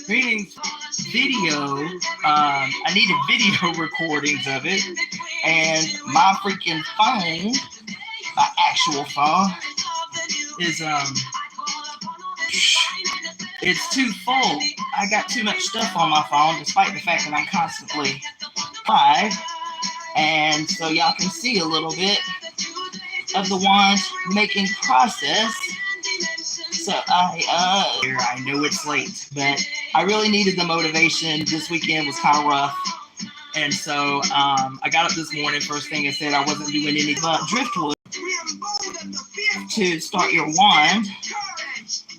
Greetings. Video. I needed video recordings of it, and my freaking phone, my actual phone, is it's too full. I got too much stuff on my phone, despite the fact that I'm constantly live, and so y'all can see a little bit of the wand making process. So I know it's late, but I really needed the motivation. This weekend was kind of rough, and so I got up this morning. First thing I said, I wasn't doing any driftwood to start your wand,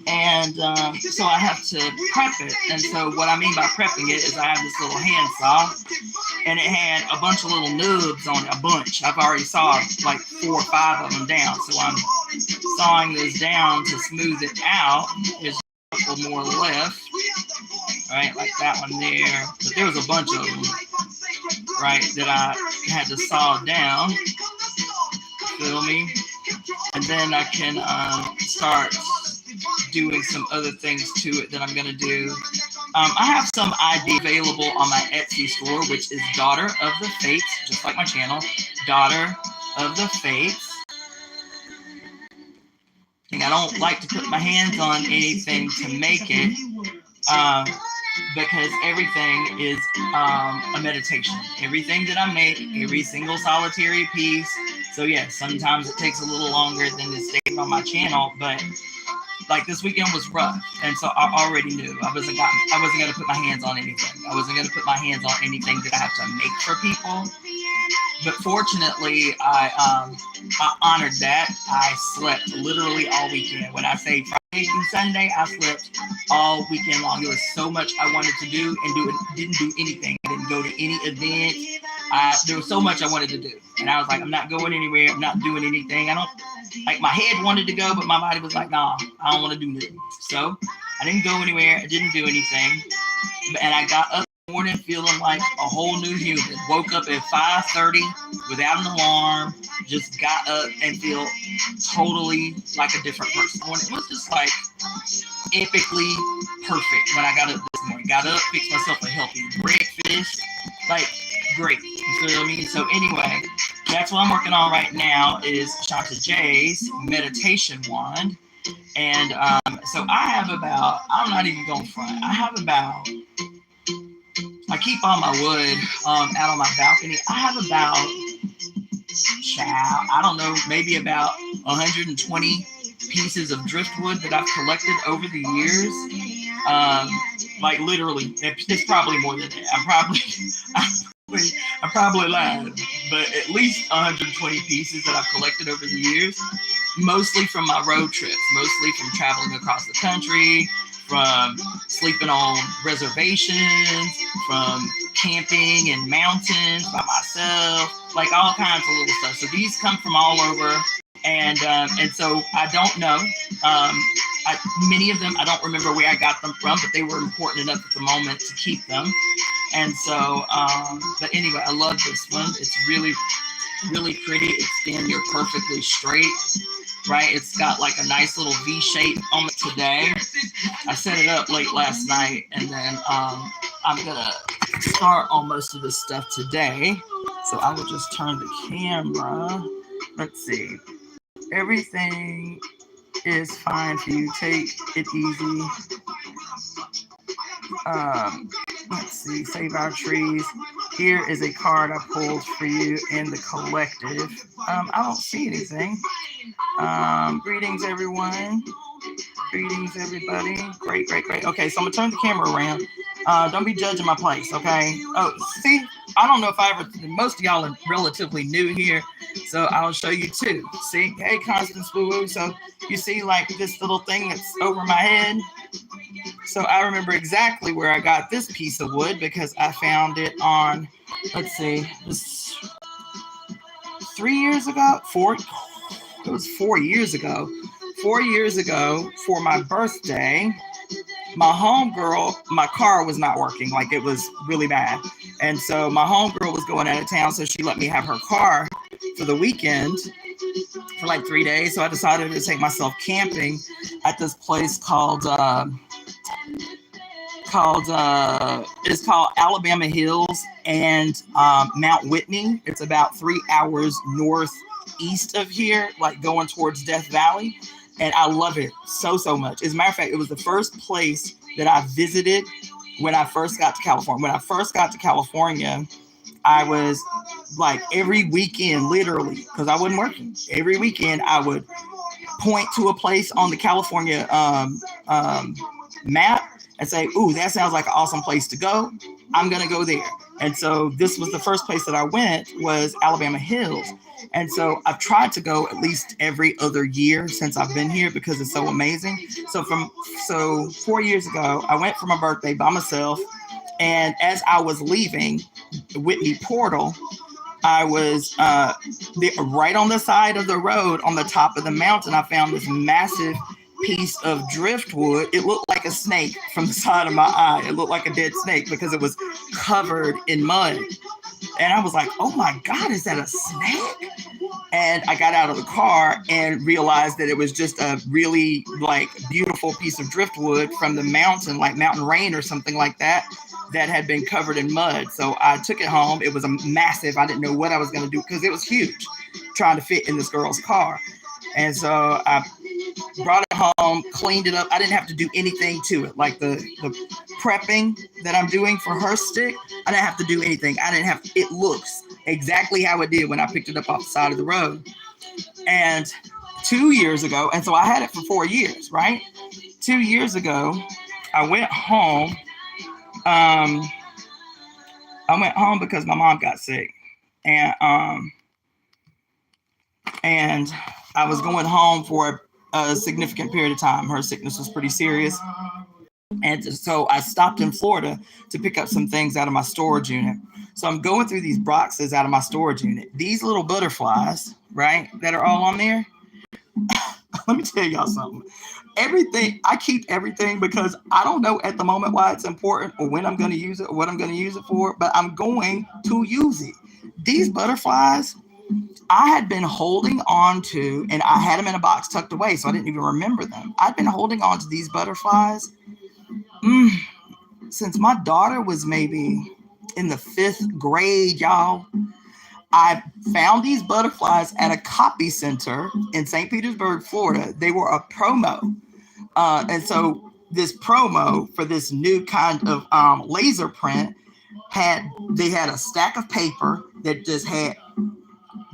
and so I have to prep it. And so what I mean by prepping it is I have this little handsaw, and it had a bunch of little nubs on it, a bunch. I've already sawed like 4 or 5 of them down, so I'm sawing those down to smooth it out. There's a couple more left, right, like that one there. But there was a bunch of them, right, that I had to saw down. Feel me? And then I can start doing some other things to it that I'm going to do. I have some ID available on my Etsy store, which is DaughterOfTheFates, just like my channel, DaughterOfTheFates. And I don't like to put my hands on anything to make it, because everything is a meditation. Everything that I make, every single solitary piece. So yeah, sometimes it takes a little longer than it stays on my channel, but like this weekend was rough, and so I already knew I wasn't gonna put my hands on anything. I wasn't gonna put my hands on anything that I have to make for people. But fortunately, I honored that. I slept literally all weekend. When I say Friday through Sunday, I slept all weekend long. There was so much I wanted to do and didn't do anything. I didn't go to any event. There was so much I wanted to do, and I was like, I'm not going anywhere. I'm not doing anything. Like my head wanted to go, but my body was like, nah, I don't want to do nothing. So I didn't go anywhere. I didn't do anything, and I got up in the morning feeling like a whole new human. Woke up at 5:30 without an alarm. Just got up and feel totally like a different person. It was just like epically perfect when I got up this morning. Got up, fixed myself a healthy breakfast, like great. You feel me? So anyway, that's what I'm working on right now is Shanta J's meditation wand. And so I have about, I'm not even going front. I have about, I keep all my wood out on my balcony. I have about, I don't know, maybe about 120 pieces of driftwood that I've collected over the years. Like literally, it's probably more than that. I'm probably lying, but at least 120 pieces that I've collected over the years, mostly from my road trips, mostly from traveling across the country, from sleeping on reservations, from camping in mountains by myself, like all kinds of little stuff. So these come from all over, and so I don't know. Many of them, I don't remember where I got them from, but they were important enough at the moment to keep them. And so, but anyway, I love this one. It's really, really pretty. It's damn near perfectly straight, right? It's got like a nice little V shape on it today. I set it up late last night, and then I'm gonna start on most of this stuff today. So I will just turn the camera. Let's see. Everything is fine for you. Take it easy. Let's see, save our trees. Here is a card I pulled for you in the collective. I don't see anything. Greetings, everyone. Greetings, everybody. Great. Okay, so I'm gonna turn the camera around. Don't be judging my place, okay? Oh, see, I don't know if most of y'all are relatively new here, so I'll show you too. See, hey, Constance Boo. So you see like this little thing that's over my head? So I remember exactly where I got this piece of wood because I found it on, let's see, this 3 years ago, it was 4 years ago. 4 years ago for my birthday, my homegirl, my car was not working, like it was really bad. And so my homegirl was going out of town, so she let me have her car for the weekend for like 3 days. So I decided to take myself camping at this place called called it's called Alabama Hills and Mount Whitney. It's about 3 hours northeast of here, like going towards Death Valley. And I love it so much. As a matter of fact, it was the first place that I visited when I first got to California. When I first got to California, I was like every weekend, literally, because I wasn't working. Every weekend, I would point to a place on the California map and say, "Ooh, that sounds like an awesome place to go. I'm gonna go there." And so this was the first place that I went, was Alabama Hills. And so I've tried to go at least every other year since I've been here because it's so amazing. So 4 years ago, I went for my birthday by myself, and as I was leaving Whitney Portal, I was right on the side of the road on the top of the mountain. I found this massive piece of driftwood. It looked like a snake from the side of my eye. It looked like a dead snake because it was covered in mud. And I was like, oh my God, is that a snake? And I got out of the car and realized that it was just a really like beautiful piece of driftwood from the mountain, like mountain rain or something like that, that had been covered in mud. So I took it home. It was a massive, I didn't know what I was going to do because it was huge, trying to fit in this girl's car. And so I brought it home, cleaned it up. I didn't have to do anything to it. Like the prepping that I'm doing for her stick, I didn't have to do anything. It looks exactly how it did when I picked it up off the side of the road. And 2 years ago, and so I had it for 4 years, right? 2 years ago, I went home. I went home because my mom got sick. And I was going home for a significant period of time. Her sickness was pretty serious. And so I stopped in Florida to pick up some things out of my storage unit. So I'm going through these boxes out of my storage unit. These little butterflies, right, that are all on there. Let me tell y'all something. Everything, I keep everything because I don't know at the moment why it's important or when I'm going to use it or what I'm going to use it for, but I'm going to use it. These butterflies, I had been holding on to, and I had them in a box tucked away, so I didn't even remember them. I'd been holding on to these butterflies since my daughter was maybe in the 5th grade, y'all. I found these butterflies at a copy center in St. Petersburg, Florida. They were a promo. And so this promo for this new kind of laser print they had a stack of paper that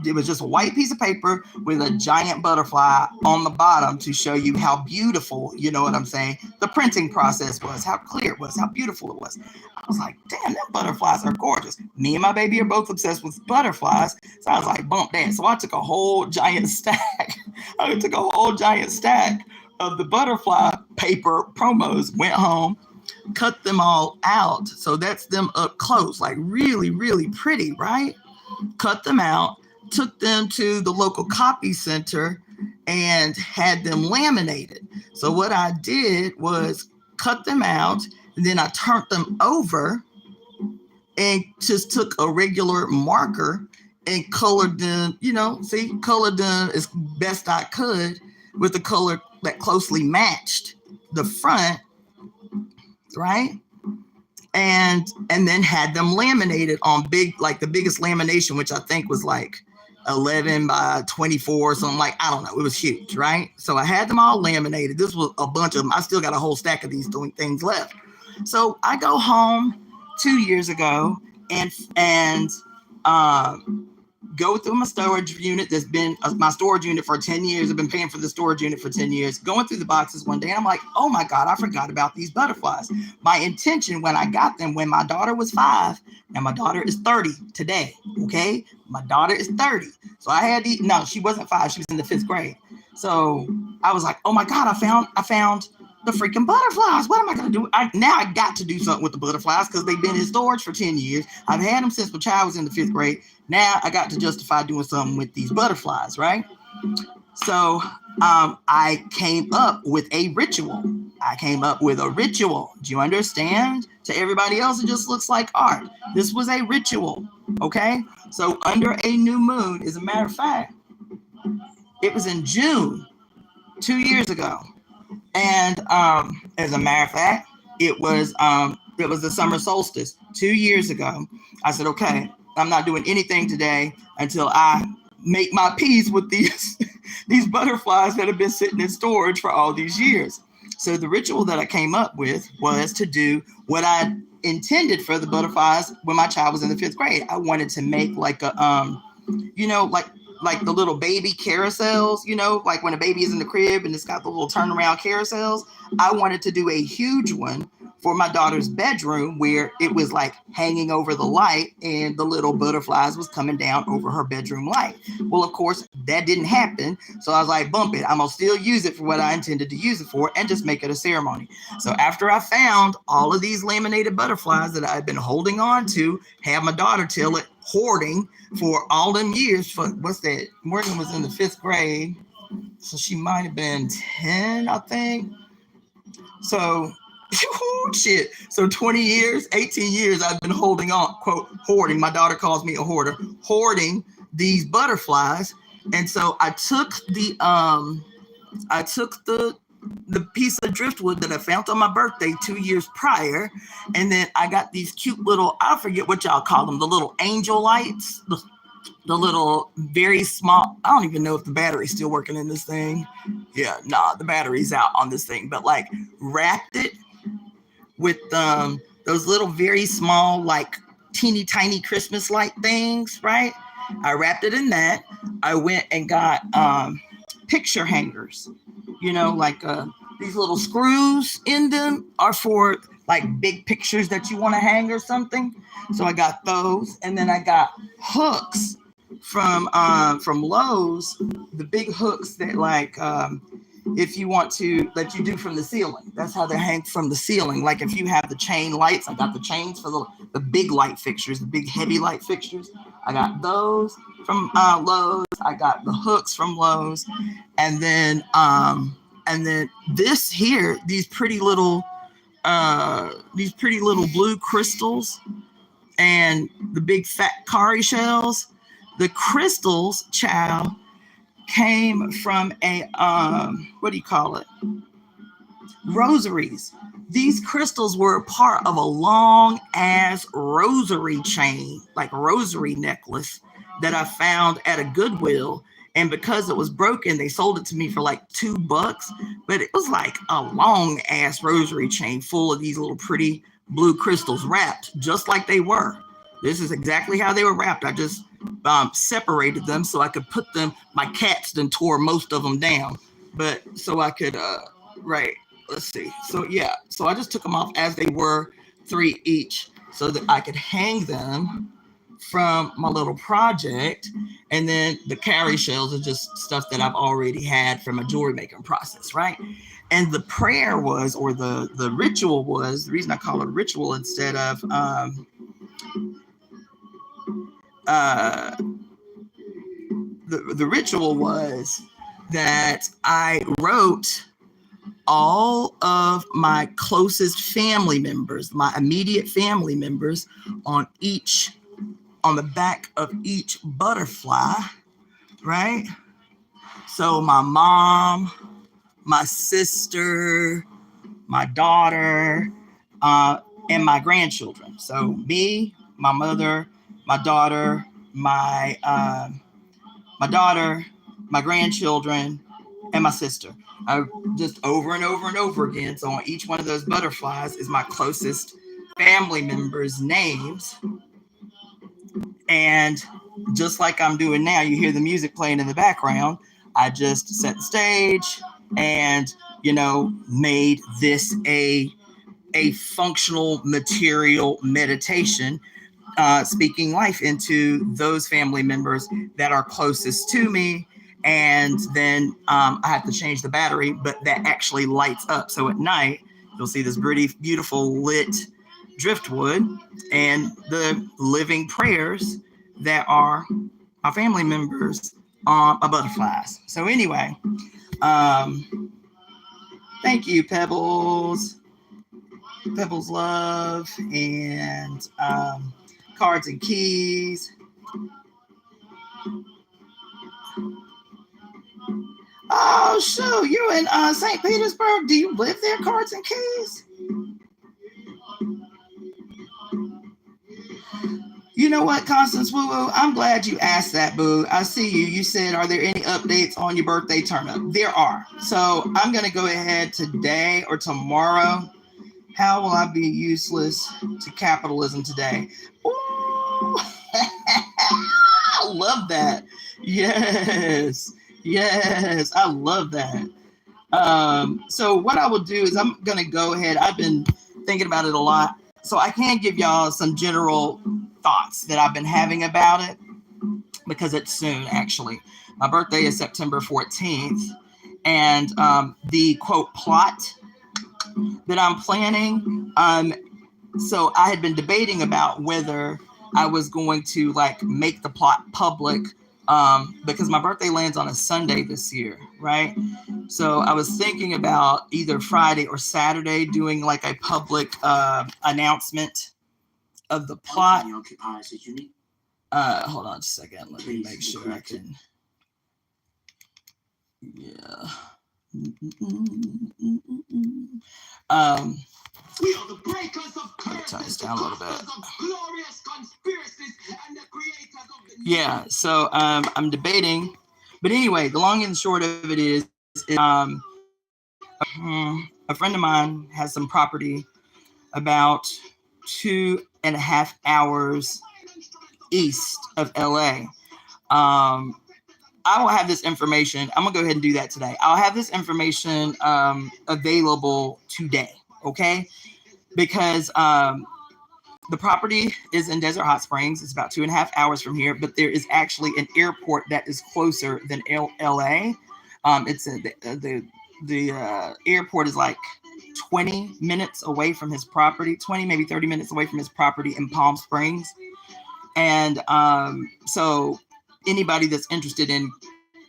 it was just a white piece of paper with a giant butterfly on the bottom to show you how beautiful, you know what I'm saying, the printing process was, how clear it was, how beautiful it was. I was like, damn, them butterflies are gorgeous. Me and my baby are both obsessed with butterflies. So I was like, bump that. So I took a whole giant stack. of the butterfly paper promos, went home, cut them all out. So that's them up close, like really, really pretty, right? Cut them out. Took them to the local copy center and had them laminated. So what I did was cut them out, and then I turned them over and just took a regular marker and colored them, colored them as best I could with the color that closely matched the front, right? And then had them laminated on big, like the biggest lamination, which I think was like 11 by 24, something like, I don't know. It was huge, right? So I had them all laminated. This was a bunch of them. I still got a whole stack of these things left. So I go home 2 years ago and go through my storage unit that's been my storage unit for 10 years. I've been paying for the storage unit for 10 years. Going through the boxes one day, and I'm like, oh my God, I forgot about these butterflies. My intention when I got them, when my daughter was 5, and my daughter is 30 today, okay? My daughter is 30. So I had no, she wasn't 5. She was in the 5th grade. So I was like, oh my God, I found the freaking butterflies. What am I going to do? Now I got to do something with the butterflies because they've been in storage for 10 years. I've had them since my child was in the 5th grade. Now I got to justify doing something with these butterflies, right? So I came up with a ritual. Do you understand? To everybody else, it just looks like art. This was a ritual, okay? So under a new moon, as a matter of fact, it was in June 2 years ago. And as a matter of fact, it was the summer solstice 2 years ago. I said, okay, I'm not doing anything today until I make my peace with these these butterflies that have been sitting in storage for all these years. So the ritual that I came up with was to do what I intended for the butterflies when my child was in the 5th grade. I wanted to make like a like the little baby carousels, like when a baby is in the crib and it's got the little turnaround carousels. I wanted to do a huge one for my daughter's bedroom where it was like hanging over the light and the little butterflies was coming down over her bedroom light. Well, of course, that didn't happen. So I was like, bump it. I'm going to still use it for what I intended to use it for and just make it a ceremony. So after I found all of these laminated butterflies that I've been holding on to, have my daughter tell it, hoarding for all them years. For what's that? Morgan was in the 5th grade. So she might have been 10, I think. So, shit. So 20 years, 18 years, I've been holding on, quote, hoarding. My daughter calls me a hoarder, hoarding these butterflies. And so I took the piece of driftwood that I found on my birthday 2 years prior. And then I got these cute little, I forget what y'all call them, the little angel lights, the little very small, I don't even know if the battery's still working in this thing. Yeah, nah, the battery's out on this thing, but like wrapped it with those little very small, like teeny tiny Christmas light things, right? I wrapped it in that. I went and got picture hangers, like these little screws in them are for like big pictures that you want to hang or something. So I got those, and then I got hooks from Lowe's, the big hooks that like if you want to, that you do from the ceiling. That's how they hang from the ceiling. Like if you have the chain lights, I got the chains for the big light fixtures, the big heavy light fixtures. I got those from Lowe's. I got the hooks from Lowe's, and then this here, these pretty little blue crystals and the big fat cowrie shells. The crystals, child, came from a what do you call it? Rosaries. These crystals were a part of a long ass rosary chain, like rosary necklace that I found at a Goodwill. And because it was broken, they sold it to me for like $2, but it was like a long ass rosary chain full of these little pretty blue crystals wrapped just like they were. This is exactly how they were wrapped. I just separated them so I could put them. My cats then tore most of them down, but so I could, right. Let's see. So yeah, so I just took them off as they were, 3 each, so that I could hang them from my little project. And then the cowrie shells are just stuff that I've already had from a jewelry making process, right? And the prayer was, or the ritual was, the reason I call it a ritual instead of the ritual was that I wrote all of my closest family members, my immediate family members, on the back of each butterfly, right? So my mom, my sister, my daughter, and my grandchildren. So me, my mother, my daughter, my grandchildren, and my sister. I just over and over and over again. So on each one of those butterflies is my closest family members' names. And just like I'm doing now, you hear the music playing in the background. I just set the stage and, made this a functional material meditation, speaking life into those family members that are closest to me. And then I have to change the battery, but that actually lights up. So at night, you'll see this pretty beautiful lit driftwood and the living prayers that are my family members on my butterflies. So anyway, thank you, Pebbles Love, and Cards and Keys. Oh, shoot, you're in St. Petersburg. Do you live there, Cards and Keys? know what, Constance Woo Woo? I'm glad you asked that, boo. I see you. You said, are there any updates on your birthday turnip? There are. So I'm going to go ahead today or tomorrow. How will I be useless to capitalism today? Ooh. I love that. Yes. Yes. I love that. So what I will do is I'm going to go ahead. I've been thinking about it a lot. So I can give y'all some general thoughts that I've been having about it because it's soon, actually. My birthday is September 14th. And the quote plot that I'm planning, so I had been debating about whether I was going to like make the plot public because my birthday lands on a Sunday this year, right? So I was thinking about either Friday or Saturday doing like a public announcement of the plot. Hold on just a second. Let me make sure I can. Yeah. We are the breakers of curses, turn this down a little bit. Yeah, so I'm debating, but anyway, the long and the short of it is a friend of mine has some property about 2.5 hours east of LA. I will have this information. I'm gonna go ahead and do that today. I'll have this information available today, okay? Because the property is in Desert Hot Springs. It's about 2.5 hours from here, but there is actually an airport that is closer than LA. It's the airport is like 20 minutes away from his property, 20, maybe 30 minutes away from his property in Palm Springs. And so anybody that's interested in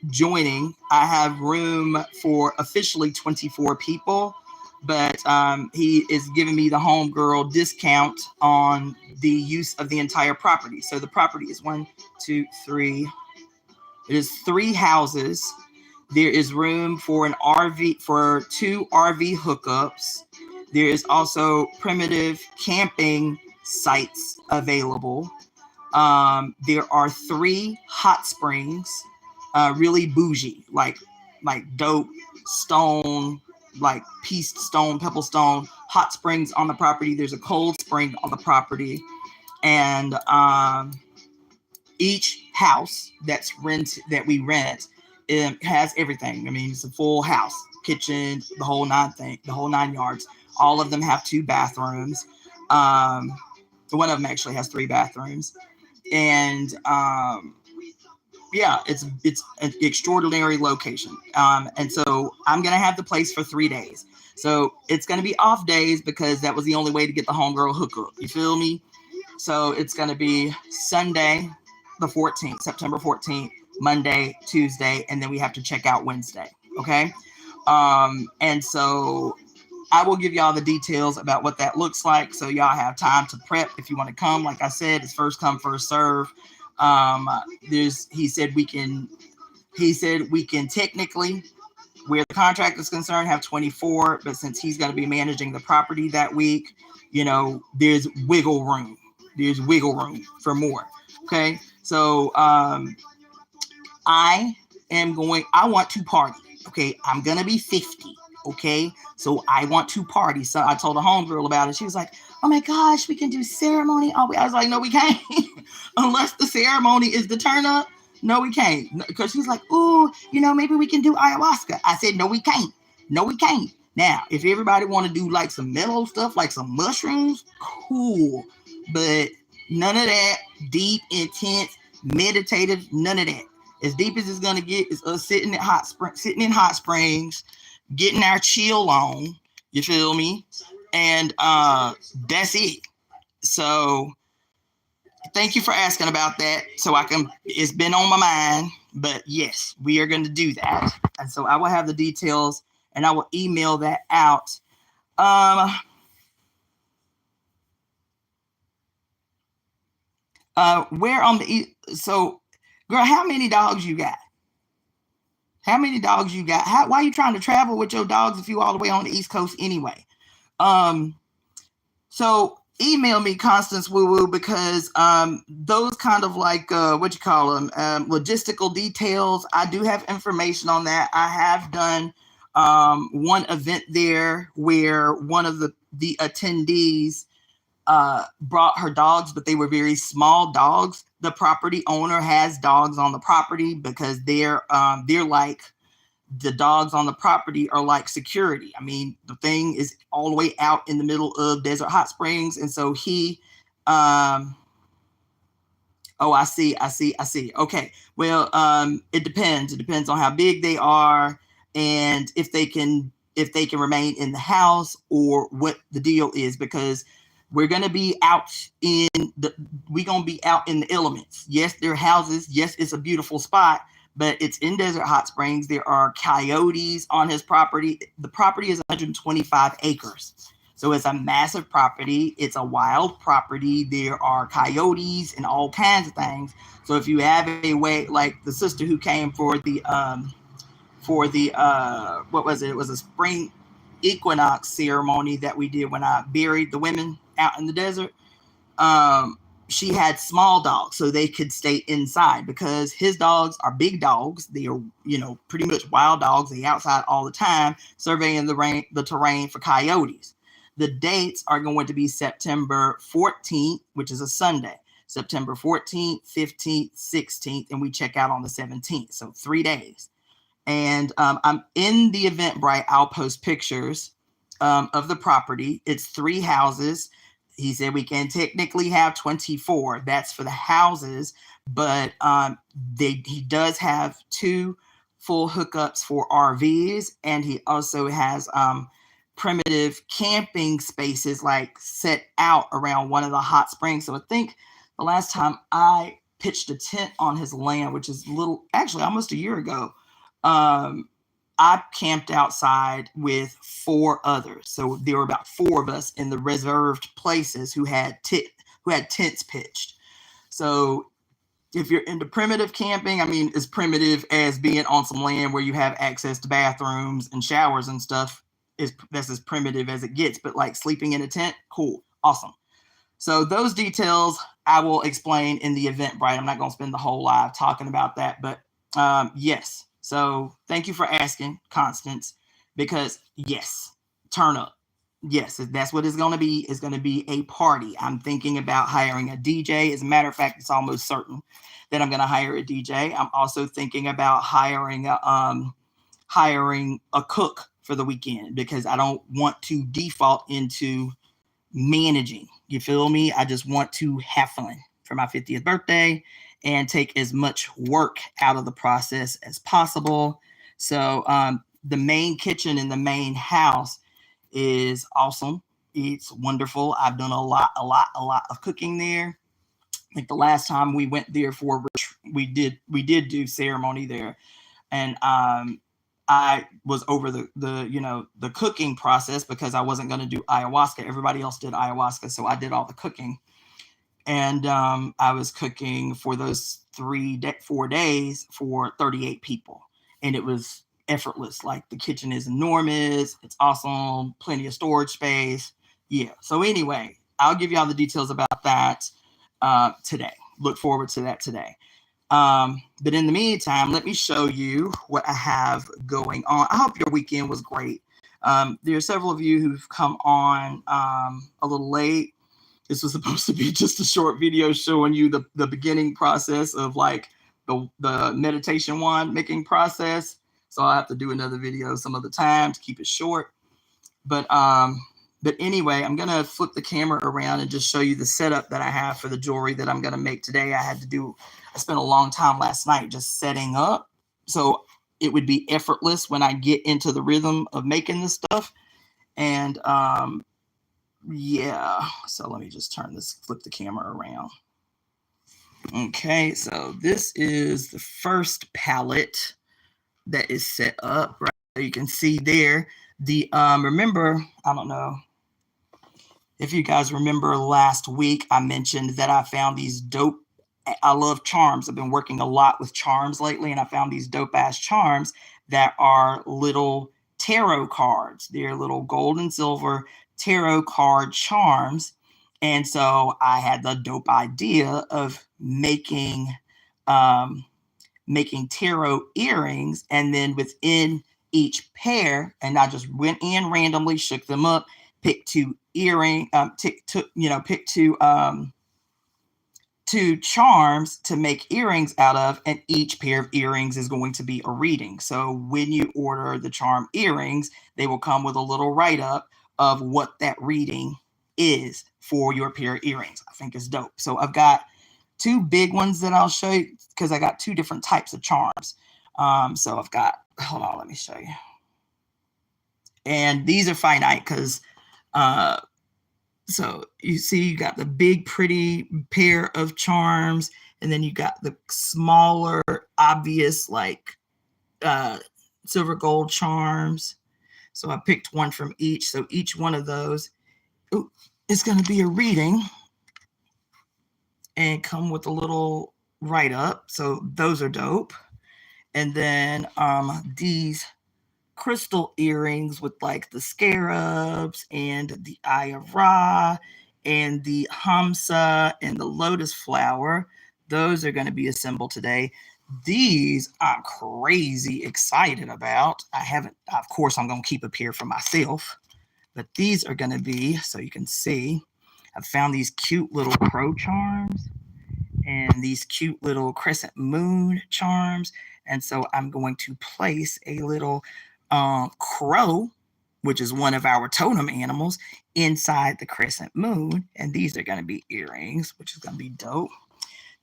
joining, I have room for officially 24 people, but he is giving me the homegirl discount on the use of the entire property. So the property is 1, 2, 3. It is 3 houses. There is room for an RV, for 2 RV hookups. There is also primitive camping sites available. There are 3 hot springs, really bougie, like dope stone, like pieced stone, pebble stone, hot springs on the property. There's a cold spring on the property, and each house that we rent, it has everything. I mean, it's a full house, kitchen, the whole 9 yards. All of them have 2 bathrooms. One of them actually has 3 bathrooms. And yeah, it's an extraordinary location. And so I'm gonna have the place for 3 days. So it's gonna be off days because that was the only way to get the homegirl hookup. You feel me? So it's gonna be Sunday, the 14th, September 14th, Monday, Tuesday, and then we have to check out Wednesday. Okay. And so I will give y'all the details about what that looks like, so y'all have time to prep if you want to come. Like I said, it's first come, first serve. He said we can technically, where the contract is concerned, have 24, but since he's going to be managing the property that week, you know, there's wiggle room. There's wiggle room for more. Okay, so I want to party. Okay, I'm gonna be 50. Okay, so I want to party. So I told a homegirl about it. She was like, "Oh my gosh, we can do ceremony." I was like, "No, we can't, unless the ceremony is the turn up. No, we can't." Because she's like, "Ooh, you know, maybe we can do ayahuasca." I said, "No, we can't. No, we can't." Now, if everybody want to do like some mellow stuff, like some mushrooms, cool, but none of that deep, intense, meditative, none of that. As deep as it's gonna get is us sitting in hot springs, getting our chill on. You feel me? And that's it. So thank you for asking about that. So it's been on my mind, but yes, we are going to do that. And so I will have the details and I will email that out. Where on so girl, how many dogs you got? How many dogs you got? Why are you trying to travel with your dogs if you all the way on the East Coast anyway? So email me, Constance Woo Woo, because those kind of like what you call them, logistical details. I do have information on that. I have done one event there where one of the attendees brought her dogs, but they were very small dogs. The property owner has dogs on the property because they're like, the dogs on the property are like security. I mean, the thing is all the way out in the middle of Desert Hot Springs. And so he, oh, I see. Okay. Well, it depends. It depends on how big they are and if they can remain in the house or what the deal is, because we're going to be out in the elements. Yes, they're houses. Yes, it's a beautiful spot, but it's in Desert Hot Springs. There are coyotes on his property. The property is 125 acres. So it's a massive property. It's a wild property. There are coyotes and all kinds of things. So if you have a way, like the sister who came for the what was it? It was a spring equinox ceremony that we did when I buried the women out in the desert. She had small dogs so they could stay inside, because his dogs are big dogs. They are, pretty much wild dogs. They outside all the time, surveying the terrain for coyotes. The dates are going to be September 14th, which is a Sunday, September 14th, 15th, 16th, and we check out on the 17th. So 3 days. And I'm in the Eventbrite. I'll post pictures of the property. It's 3 houses. He said we can technically have 24. That's for the houses, but he does have 2 full hookups for RVs, and he also has primitive camping spaces like set out around one of the hot springs. So I think the last time I pitched a tent on his land, which is almost a year ago, I camped outside with 4 others. So there were about 4 of us in the reserved places who had tents pitched. So if you're into primitive camping, I mean, as primitive as being on some land where you have access to bathrooms and showers and stuff, that's as primitive as it gets. But like sleeping in a tent, cool, awesome. So those details I will explain in the Eventbrite. I'm not going to spend the whole live talking about that, but yes. So thank you for asking, Constance, because yes, turn up. Yes, that's what it's going to be. It's going to be a party. I'm thinking about hiring a DJ. As a matter of fact, it's almost certain that I'm going to hire a DJ. I'm also thinking about hiring a cook for the weekend, because I don't want to default into managing. You feel me? I just want to have fun for my 50th birthday and take as much work out of the process as possible. So the main kitchen in the main house is awesome. It's wonderful. I've done a lot of cooking there. I think the last time we went there we did do ceremony there, and I was over the cooking process because I wasn't going to do ayahuasca. Everybody else did ayahuasca, so I did all the cooking. And I was cooking for those 4 days for 38 people. And it was effortless. Like, the kitchen is enormous. It's awesome. Plenty of storage space. Yeah. So anyway, I'll give you all the details about that today. Look forward to that today. But in the meantime, let me show you what I have going on. I hope your weekend was great. There are several of you who've come on a little late. This was supposed to be just a short video showing you the beginning process of like the meditation wand making process. So I'll have to do another video some other time to keep it short. But anyway, I'm going to flip the camera around and just show you the setup that I have for the jewelry that I'm going to make today. I spent a long time last night just setting up, so it would be effortless when I get into the rhythm of making this stuff. And yeah, so let me just flip the camera around. Okay, so this is the first palette that is set up, right? So you can see there remember, I don't know if you guys remember last week, I mentioned that I found these dope, I love charms. I've been working a lot with charms lately, and I found these dope ass charms that are little tarot cards. They're little gold and silver tarot card charms, And so I had the dope idea of making tarot earrings, and then within each pair, and I just went in randomly, shook them up, picked two two charms to make earrings out of, and each pair of earrings is going to be a reading. So when you order the charm earrings, they will come with a little write-up of what that reading is for your pair of earrings. I think it's dope. So I've got two big ones that I'll show you because I got two different types of charms. So I've got, hold on, let me show you. And these are finite because so you see you got the big pretty pair of charms, and then you got the smaller obvious like silver gold charms. So I picked one from each. So each one of those is going to be a reading and come with a little write-up. So those are dope. And then these crystal earrings with like the scarabs and the Eye of Ra and the Hamsa and the lotus flower. Those are going to be assembled today. These I'm crazy excited about. Of course, I'm going to keep a pair for myself, but these are going to be, so you can see, I've found these cute little crow charms and these cute little crescent moon charms. And so I'm going to place a little crow, which is one of our totem animals, inside the crescent moon. And these are going to be earrings, which is going to be dope.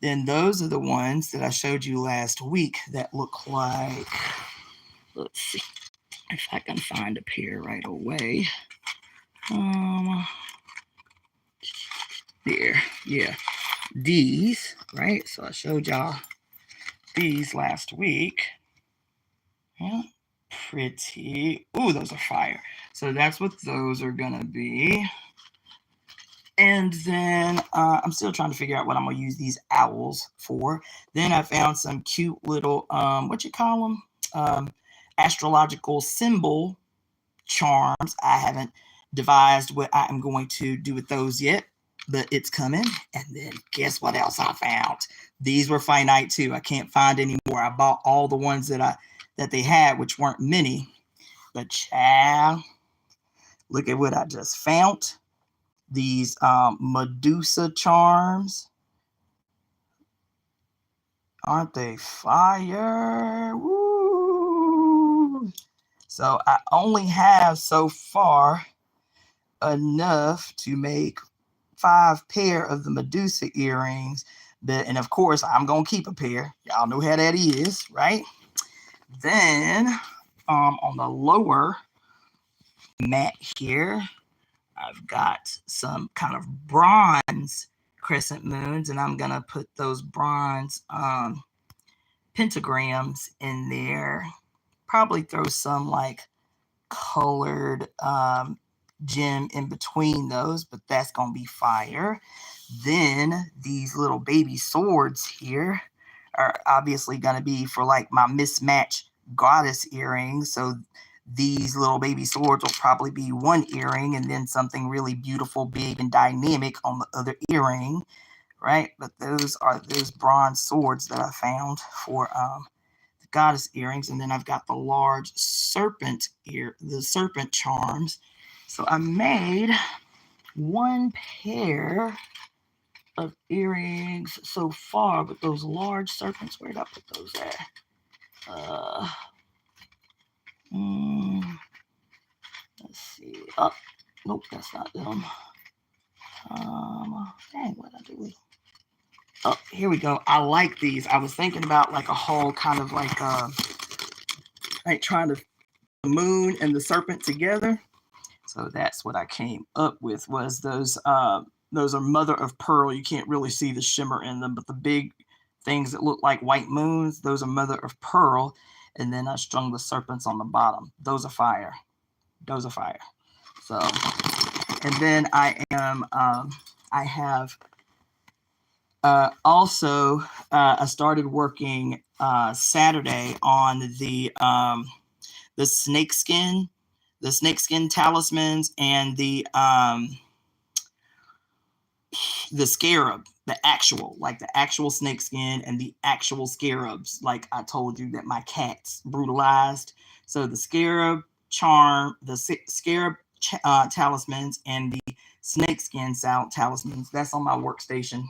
Then those are the ones that I showed you last week that look like, let's see if I can find a pair right away. There, yeah, these, right? So I showed y'all these last week. Yeah, pretty. Ooh, those are fire. So that's what those are gonna be. And then I'm still trying to figure out what I'm gonna use these owls for. Then I found some cute little what you call them, astrological symbol charms. I haven't devised what I am going to do with those yet, but it's coming. And then guess what else I found? These were finite too. I can't find any more. I bought all the ones that they had, which weren't many. But child, look at what I just found. These Medusa charms. Aren't they fire? Woo! So I only have so far enough to make 5 pair of the Medusa earrings. And of course, I'm going to keep a pair. Y'all know how that is, right? Then on the lower mat here, I've got some kind of bronze crescent moons, and I'm going to put those bronze pentagrams in there. Probably throw some like colored gem in between those, but that's going to be fire. Then these little baby swords here are obviously going to be for like my mismatched goddess earrings. So these little baby swords will probably be one earring and then something really beautiful, big, and dynamic on the other earring, right? But those are those bronze swords that I found for the goddess earrings. And then I've got the large serpent the serpent charms. So I made 1 pair of earrings so far with those large serpents. Where did I put those at? Let's see. Oh, nope, that's not them. Dang, what did I do? Oh, here we go. I like these. I was thinking about like a whole kind of like trying to the moon and the serpent together. So that's what I came up with. Was those are mother of pearl. You can't really see the shimmer in them, but the big things that look like white moons, those are mother of pearl. And then I strung the serpents on the bottom. Those are fire. Those are fire. So, and then I have also I started working Saturday on the snakeskin talismans and the the scarab, the actual snake skin and the actual scarabs, like I told you that my cats brutalized. So the scarab charm, the scarab talismans, and the snakeskin talismans. That's on my workstation.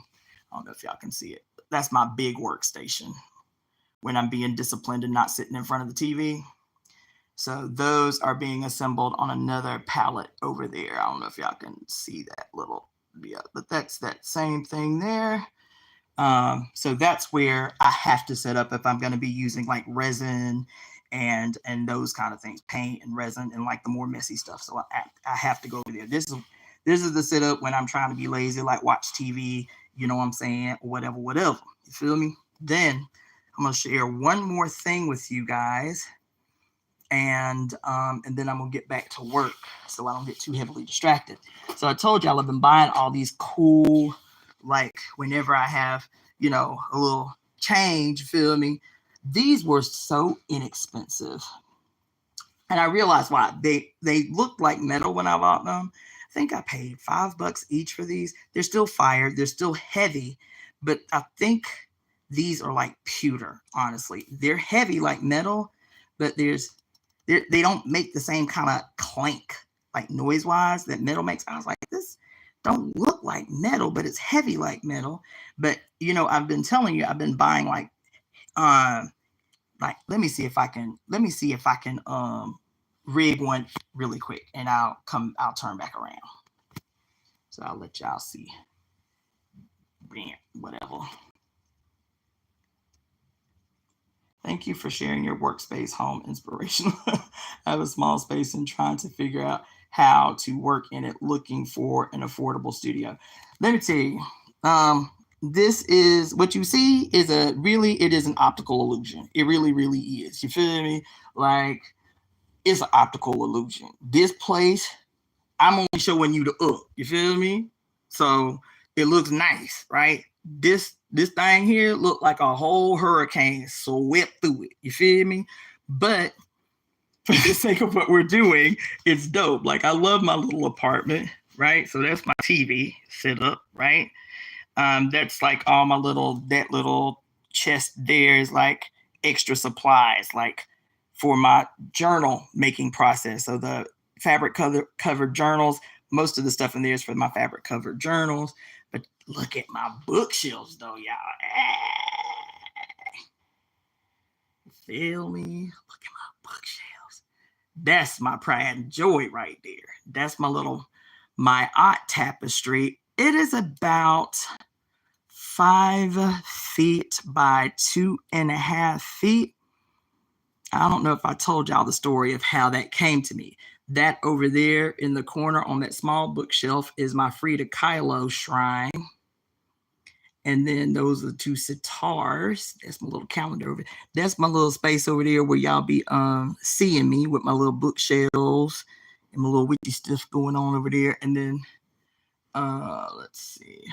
I don't know if y'all can see it. That's my big workstation when I'm being disciplined and not sitting in front of the TV. So those are being assembled on another palette over there. I don't know if y'all can see that little, yeah, but that's that same thing there. So that's where I have to set up if I'm going to be using like resin and those kind of things, paint and resin and like the more messy stuff. So I have to go over there. This is the setup when I'm trying to be lazy, like watch TV, you know what I'm saying, or whatever. You feel me? Then I'm going to share one more thing with you guys. And then I'm gonna get back to work so I don't get too heavily distracted. So I told y'all I've been buying all these cool, like whenever I have, you know, a little change, feel me? These were so inexpensive. And I realized why. They looked like metal when I bought them. I think I paid $5 each for these. They're still fire, they're still heavy, but I think these are like pewter, honestly. They're heavy like metal, but they don't make the same kind of clank, like noise-wise, that metal makes. I was like, this don't look like metal, but it's heavy like metal. But, you know, I've been telling you, I've been buying like let me see if I can rig one really quick, and I'll turn back around. So I'll let y'all see. Whatever. Thank you for sharing your workspace home inspiration. I have a small space and trying to figure out how to work in it, looking for an affordable studio. Let me tell you, this is what you see is it is an optical illusion. It really, really is. You feel me? Like, it's an optical illusion. This place, I'm only showing you the you feel me? So it looks nice, right? This thing here looked like a whole hurricane swept through it. You feel me? But for the sake of what we're doing, it's dope. Like, I love my little apartment, right? So that's my TV set up, right? That's like all my that little chest there is like extra supplies, like for my journal making process. So the fabric covered journals, most of the stuff in there is for my fabric covered journals. But look at my bookshelves though, y'all. Feel me? Look at my bookshelves. That's my pride and joy right there. That's my art tapestry. It is about 5 feet by 2.5 feet. I don't know if I told y'all the story of how that came to me. That over there in the corner on that small bookshelf is my Frida Kahlo shrine. And then those are the 2 sitars. That's my little calendar over there. That's my little space over there where y'all be seeing me with my little bookshelves and my little witchy stuff going on over there. And then let's see.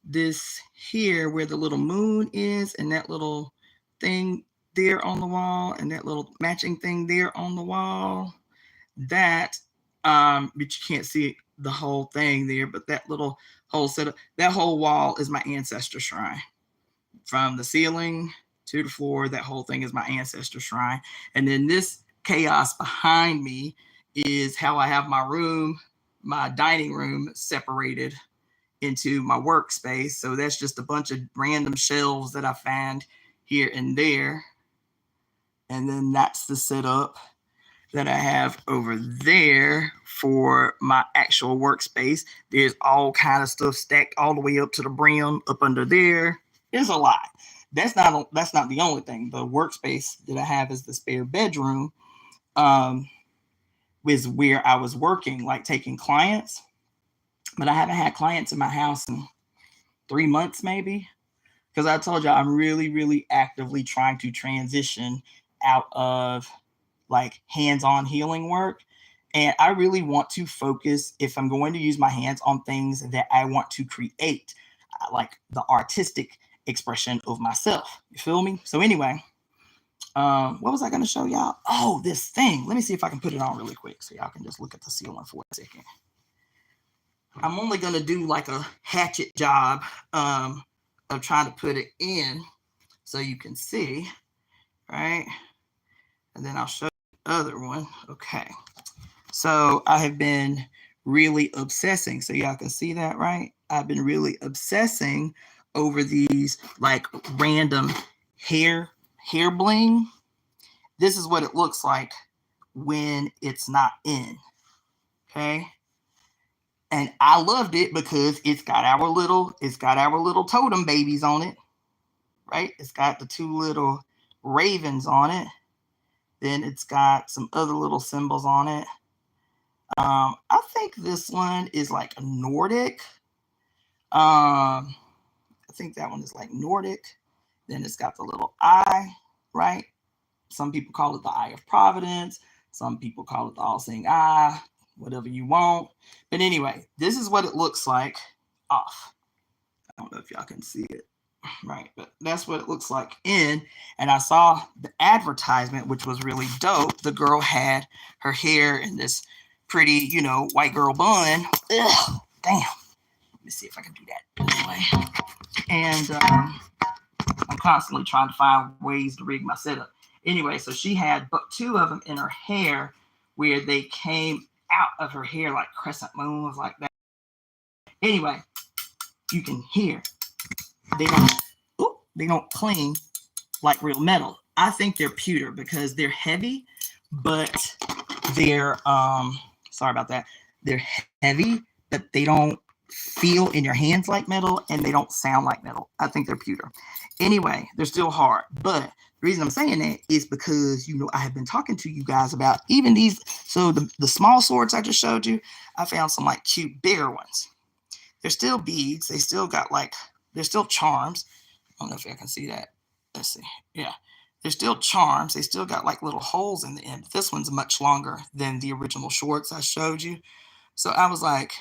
This here where the little moon is and that little thing there on the wall and that little matching thing there on the wall, that but you can't see the whole thing there, but that little whole setup, that whole wall is my ancestor shrine. From the ceiling to the floor, that whole thing is my ancestor shrine. And then this chaos behind me is how I have my room, my dining room separated into my workspace. So that's just a bunch of random shelves that I found here and there. And then that's the setup that I have over there for my actual workspace. There's all kind of stuff stacked all the way up to the brim up under there. There's a lot. That's not the only thing. The workspace that I have is the spare bedroom, is where I was working, like taking clients. But I haven't had clients in my house in 3 months, maybe. Because I told you I'm really, really actively trying to transition out of like hands-on healing work. And I really want to focus, if I'm going to use my hands, on things that I want to create, like the artistic expression of myself. You feel me? So anyway, what was I going to show y'all? Oh, this thing. Let me see if I can put it on really quick so y'all can just look at the ceiling for a second. I'm only going to do like a hatchet job of trying to put it in so you can see, right? And then I'll show you the other one. Okay. So I have been really obsessing. So y'all can see that, right? I've been really obsessing over these like random hair bling. This is what it looks like when it's not in. Okay. And I loved it because it's got our little totem babies on it, right? It's got the two little ravens on it. Then it's got some other little symbols on it. I think this one is like a Nordic. I think that one is like Nordic. Then it's got the little eye, right? Some people call it the Eye of Providence. Some people call it the All-Seeing Eye, whatever you want. But anyway, this is what it looks like off. I don't know if y'all can see it, right? But that's what it looks like in. And I saw the advertisement, which was really dope. The girl had her hair in this pretty, white girl bun. Ugh, damn. Let me see if I can do that this way. And I'm constantly trying to find ways to rig my setup. Anyway, so she had two of them in her hair where they came out of her hair like crescent moons like that. Anyway, you can hear they don't cling like real metal. I think they're pewter because they're heavy, but they're sorry about that. They're heavy, but they don't feel in your hands like metal and they don't sound like metal. I think they're pewter. Anyway, they're still hard, but the reason I'm saying that is because, I have been talking to you guys about even these. So the small swords I just showed you, I found some like cute bigger ones. They're still beads. They still got they're still charms. I don't know if y'all can see that. Let's see. Yeah. They're still charms. They still got like little holes in the end. But this one's much longer than the original shorts I showed you. So I was like,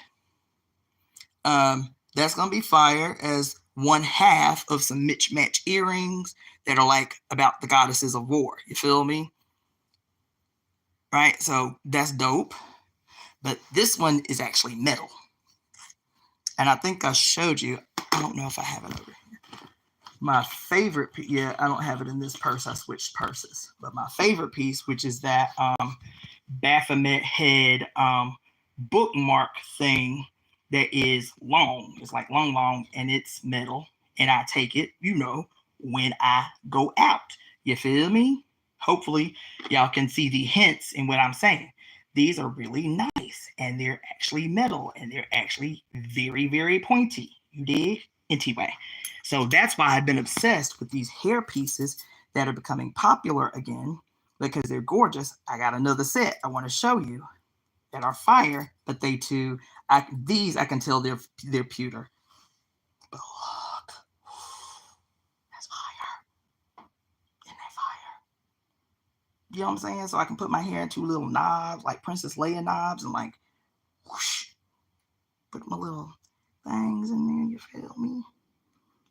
that's going to be fire as one half of some mismatch earrings that are like about the goddesses of war. You feel me? Right? So that's dope. But this one is actually metal. And I think I showed you. I don't know if I have it over here. My favorite, I don't have it in this purse. I switched purses. But my favorite piece, which is that Baphomet head bookmark thing that is long. It's like long, and it's metal. And I take it, when I go out. You feel me? Hopefully, y'all can see the hints in what I'm saying. These are really nice, and they're actually metal, and they're actually very, very pointy. You dig? Anyway, so that's why I've been obsessed with these hair pieces that are becoming popular again, because they're gorgeous. I got another set I want to show you that are fire, but they too, I can tell they're pewter. But look, that's fire. Isn't that fire? You know what I'm saying? So I can put my hair in two little knobs, like Princess Leia knobs, and like whoosh, put my little things in there. You feel me?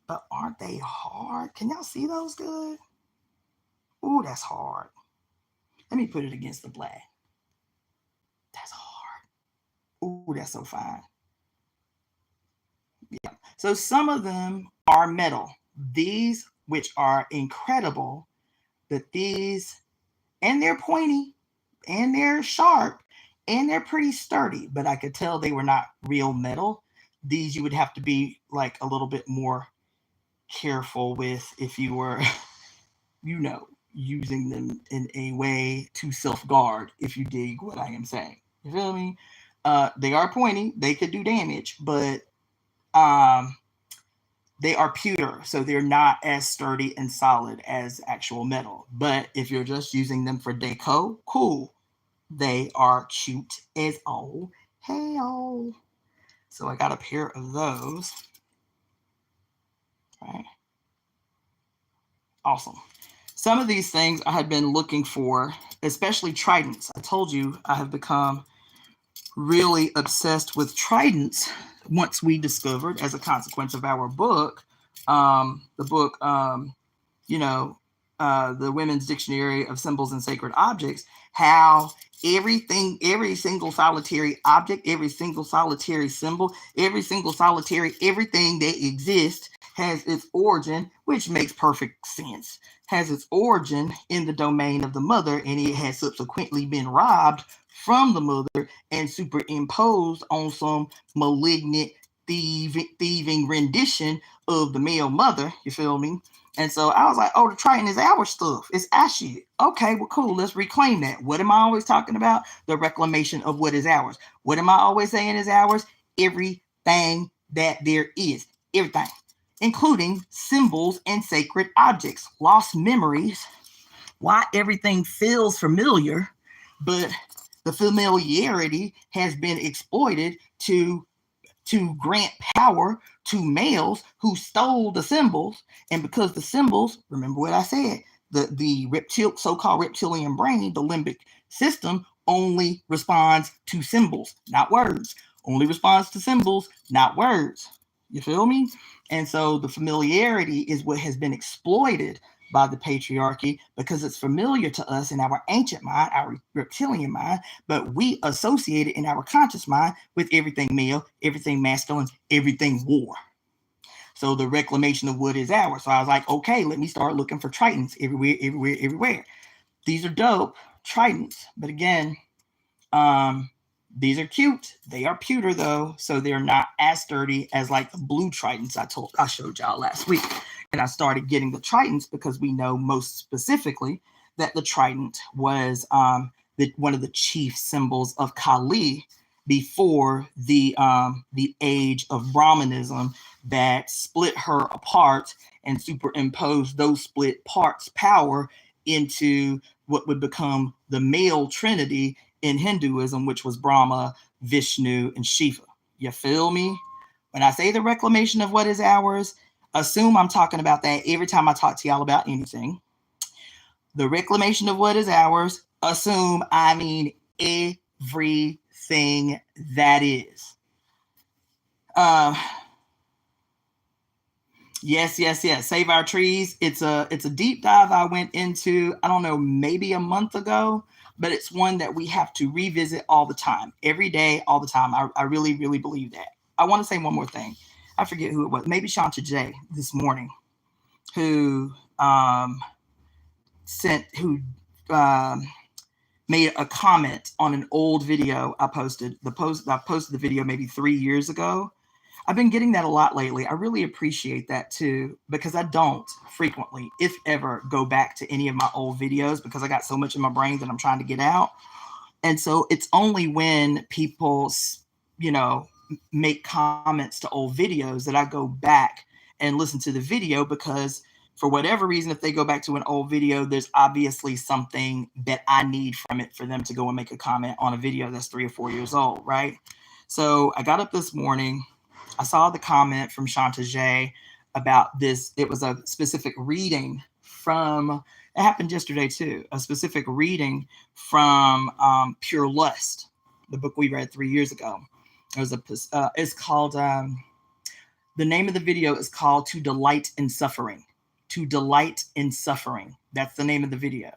But aren't they hard? Can y'all see those good? Ooh, that's hard. Let me put it against the black. That's hard. Ooh, that's so fine. Yeah. So some of them are metal. These, which are incredible, but these, and they're pointy, and they're sharp, and they're pretty sturdy, but I could tell they were not real metal. These you would have to be like a little bit more careful with if you were, using them in a way to self-guard, if you dig what I am saying. You feel me? They are pointy. They could do damage, but they are pewter, so they're not as sturdy and solid as actual metal. But if you're just using them for deco, cool. They are cute as all hell. So I got a pair of those. Right. Awesome. Some of these things I had been looking for, especially tridents. I told you I have become really obsessed with tridents once we discovered, as a consequence of our book, the Women's Dictionary of Symbols and Sacred Objects, how everything, every single solitary object, every single solitary symbol, every single solitary everything that exists has its origin, which makes perfect sense, has its origin in the domain of the mother, and it has subsequently been robbed from the mother and superimposed on some malignant thieving rendition of the male mother. You feel me? And so I was like, oh, the Triton is our stuff. It's our shit. Okay, well, cool. Let's reclaim that. What am I always talking about? The reclamation of what is ours. What am I always saying is ours? Everything that there is. Everything. Including symbols and sacred objects. Lost memories. Why everything feels familiar, but the familiarity has been exploited to grant power to males who stole the symbols. And because the symbols, remember what I said, the so-called reptilian brain, the limbic system, only responds to symbols, not words. Only responds to symbols, not words. You feel me? And so the familiarity is what has been exploited by the patriarchy because it's familiar to us in our ancient mind, our reptilian mind, but we associate it in our conscious mind with everything male, everything masculine, everything war. So the reclamation of what is ours. So I was like, okay, let me start looking for tritons everywhere. These are dope tritons, but again, these are cute. They are pewter though, so they're not as sturdy as like the blue tritons I showed y'all last week. And I started getting the tritons because we know most specifically that the trident was one of the chief symbols of Kali before the age of Brahmanism that split her apart and superimposed those split parts power into what would become the male trinity in Hinduism, which was Brahma, Vishnu, and Shiva. You feel me? When I say the reclamation of what is ours, assume I'm talking about that every time I talk to y'all about anything. The reclamation of what is ours, assume I mean everything that is. Yes. Save our trees. It's a deep dive I went into, I don't know, maybe a month ago, but it's one that we have to revisit all the time, every day, all the time. I really, really believe that. I want to say one more thing. I forget who it was. Maybe Shanta J this morning, who made a comment on an old video I posted. I posted the video maybe 3 years ago. I've been getting that a lot lately. I really appreciate that too, because I don't frequently, if ever, go back to any of my old videos because I got so much in my brain that I'm trying to get out. And so it's only when people, make comments to old videos that I go back and listen to the video, because for whatever reason, if they go back to an old video, there's obviously something that I need from it for them to go and make a comment on a video that's 3 or 4 years old, right? So I got up this morning. I saw the comment from Shanta J about this. It was a specific reading from, it happened yesterday too, a specific reading from Pure Lust, the book we read 3 years ago. It was it's called, the name of the video is called To Delight in Suffering. To Delight in Suffering. That's the name of the video.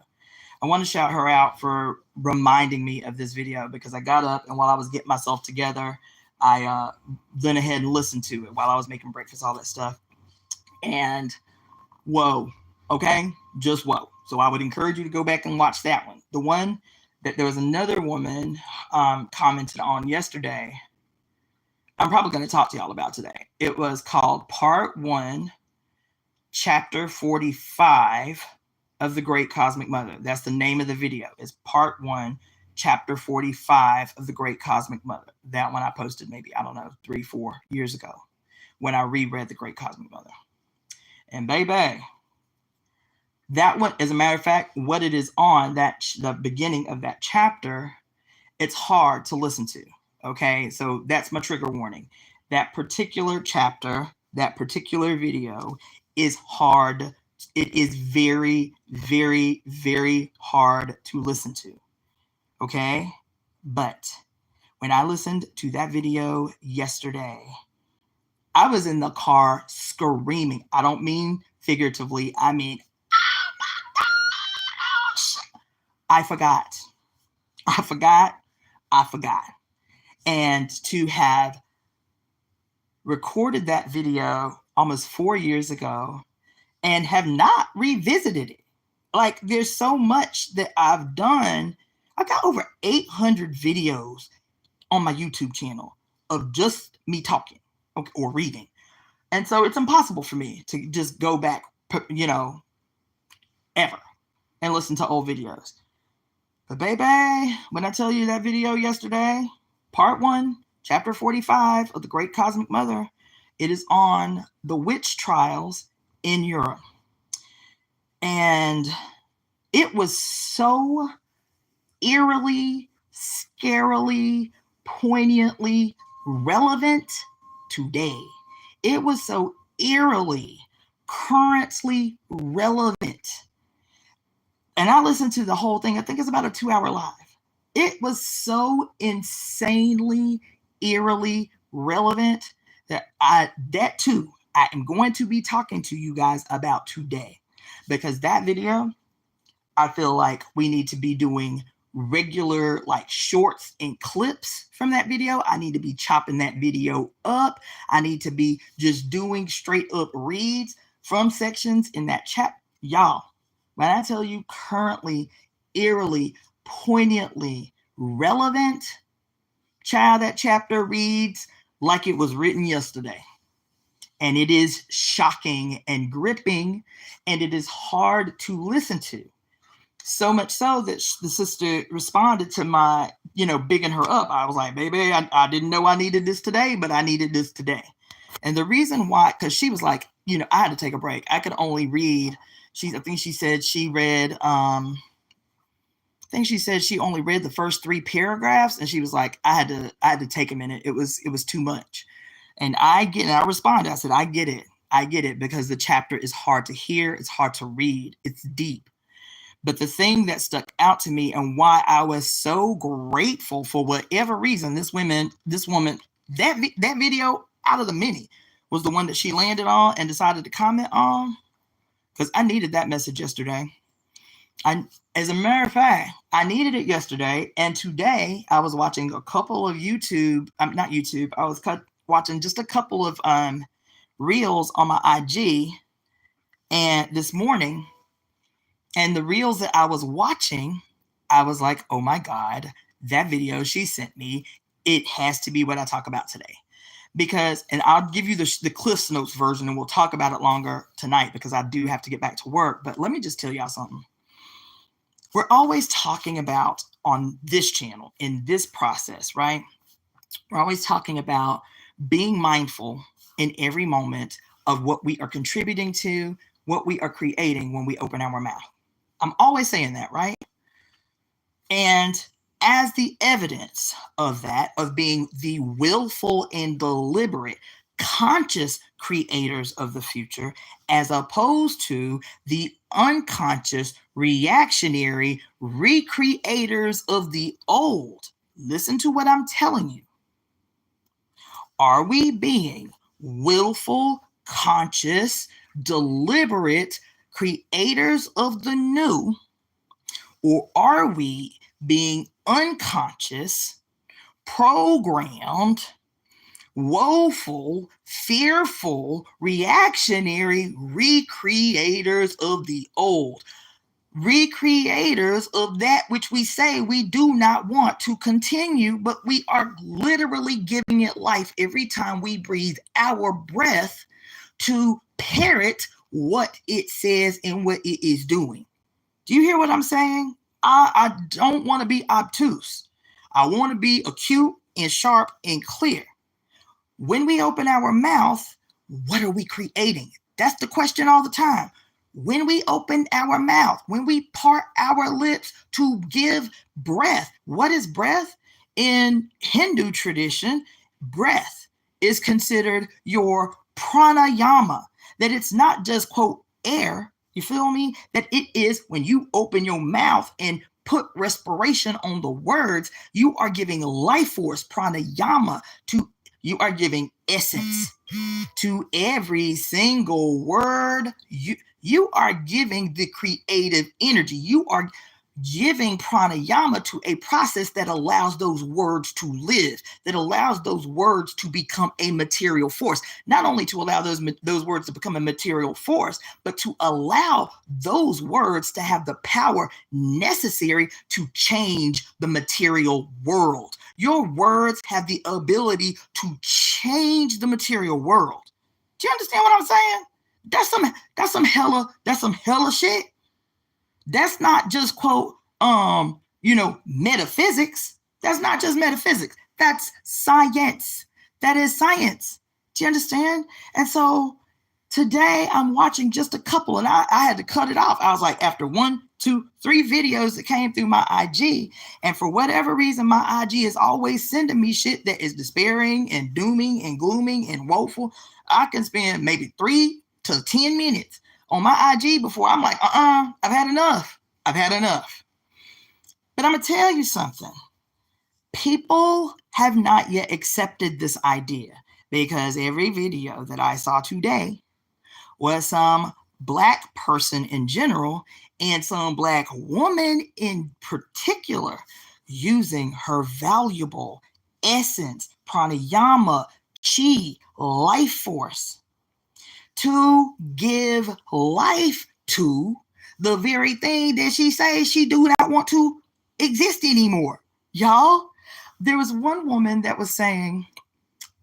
I want to shout her out for reminding me of this video, because I got up and while I was getting myself together, I went ahead and listened to it while I was making breakfast, all that stuff. And whoa, okay, just whoa. So I would encourage you to go back and watch that one. The one that there was another woman commented on yesterday, I'm probably going to talk to y'all about today. It was called Part 1, Chapter 45 of the Great Cosmic Mother. That's the name of the video. It's Part 1, Chapter 45 of the Great Cosmic Mother. That one I posted maybe, 3-4 years ago when I reread the Great Cosmic Mother. And baby, that one, as a matter of fact, what it is on, the beginning of that chapter, it's hard to listen to. Okay, so that's my trigger warning. That particular chapter, that particular video is hard. It is very, very, very hard to listen to. Okay, but when I listened to that video yesterday, I was in the car screaming. I don't mean figuratively. I mean, oh I forgot. I forgot. I forgot. And to have recorded that video almost 4 years ago and have not revisited it. Like, there's so much that I've done. I've got over 800 videos on my YouTube channel of just me talking or reading. And so it's impossible for me to just go back, you know, ever and listen to old videos. But baby, when I tell you that video yesterday, part 1, chapter 45 of The Great Cosmic Mother, it is on the witch trials in Europe. And it was so eerily, scarily, poignantly relevant today. It was so eerily, currently relevant. And I listened to the whole thing. I think it's about a 2-hour live. It was so insanely, eerily relevant that I am going to be talking to you guys about today. Because that video, I feel like we need to be doing regular like shorts and clips from that video. I need to be chopping that video up. I need to be just doing straight up reads from sections in that chat. Y'all, when I tell you currently, eerily, poignantly relevant, child, that chapter reads like it was written yesterday. And it is shocking and gripping, and it is hard to listen to. So much so that the sister responded to my, bigging her up. I was like, baby, I didn't know I needed this today, but I needed this today. And the reason why, because she was like, I had to take a break. I could only read. I think she said she read, she only read the first 3 paragraphs, and she was like, I had to take a minute. It was too much. And I responded. I said, I get it, because the chapter is hard to hear. It's hard to read. It's deep. But the thing that stuck out to me and why I was so grateful for whatever reason, this woman, that video out of the many was the one that she landed on and decided to comment on, because I needed that message yesterday. As a matter of fact, I needed it yesterday. And today I was watching a couple of I was watching just a couple of reels on my IG and this morning. And the reels that I was watching, I was like, oh my God, that video she sent me, it has to be what I talk about today. Because, and I'll give you the Cliff's Notes version and we'll talk about it longer tonight because I do have to get back to work. But let me just tell y'all something. We're always talking about on this channel, in this process, right? We're always talking about being mindful in every moment of what we are contributing to, what we are creating when we open our mouth. I'm always saying that, right? And as the evidence of that, of being the willful and deliberate, conscious creators of the future, as opposed to the unconscious, reactionary recreators of the old, listen to what I'm telling you. Are we being willful, conscious, deliberate creators of the new, or are we being unconscious, programmed, woeful, fearful, reactionary recreators of the old, recreators of that which we say we do not want to continue, but we are literally giving it life every time we breathe our breath to parrot what it says and what it is doing. Do you hear what I'm saying? I don't want to be obtuse. I want to be acute and sharp and clear. When we open our mouth, what are we creating? That's the question all the time. When we open our mouth, when we part our lips to give breath, what is breath? In Hindu tradition, breath is considered your pranayama. That it's not just, quote, air, you feel me? That it is when you open your mouth and put respiration on the words, you are giving life force, pranayama, you are giving essence to every single word. You are giving the creative energy. You are giving pranayama to a process that allows those words to live, that allows those words to become a material force. Not only to allow those words to become a material force, but to allow those words to have the power necessary to change the material world. Your words have the ability to change the material world. Do you understand what I'm saying? That's some hella shit. That's not just quote, metaphysics. That's not just metaphysics. That's science. That is science. Do you understand? And so today I'm watching just a couple, and I had to cut it off. I was like, after 1, 2, 3 videos that came through my IG, and for whatever reason, my IG is always sending me shit that is despairing and dooming and glooming and woeful. I can spend maybe 3 to 10 minutes on my IG before I'm like, I've had enough. I've had enough. But I'm going to tell you something. People have not yet accepted this idea, because every video that I saw today was some Black person in general and some Black woman in particular using her valuable essence, pranayama, chi, life force to give life to the very thing that she says she do not want to exist anymore. Y'all, there was one woman that was saying,